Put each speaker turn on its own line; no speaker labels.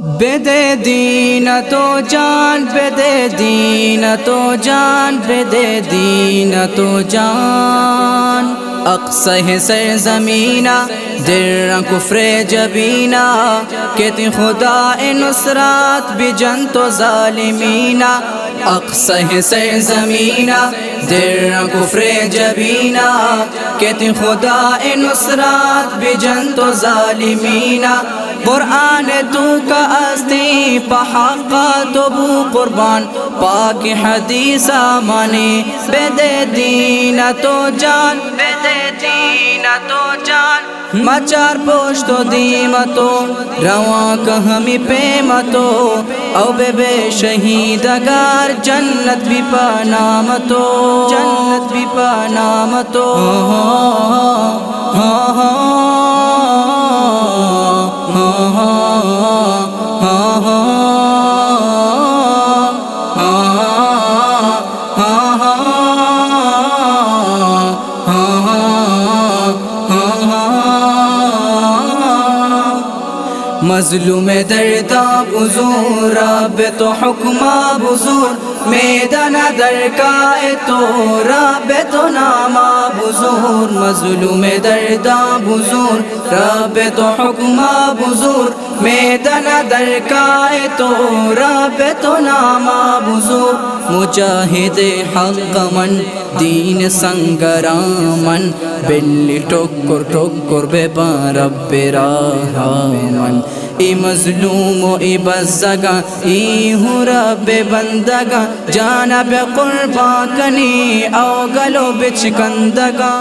بدے دین تو جان بدے دین تو جان بدے دین تو جان اقصی ہے سرزمینہ در کفر جبینہ کہتی خدا نصرات بجن تو ظالمینہ اقصی ہے سرزمینہ در کفر جبینہ کہتی خدا نصرات بجن تو ظالمینہ قرآن تو کا استی پحقا تو بو قربان پاک حدیثہ مانی بدے دین تو جان بدے دین تو جان مچار پوشتو دیمتو رواں کہمی پیمتو او بے شہیدگار جنت بھی پانامتو جنت بھی پانامتو مظلوم دردہ بزور رب تو حکمہ بزور میدان درکائے تو رب تو نامہ بزور مظلوم دردہ بزور رب تو حکمہ بزور میدان درکائے تو رب تو نامہ بزور مجاہد حق من دین سنگرامن بلی ٹکر ٹکر بے رب راہمن ای مظلوم و ای بزگا ای ہوں رب بندگا جانا بے قربا کنی او گلو بچ کندگا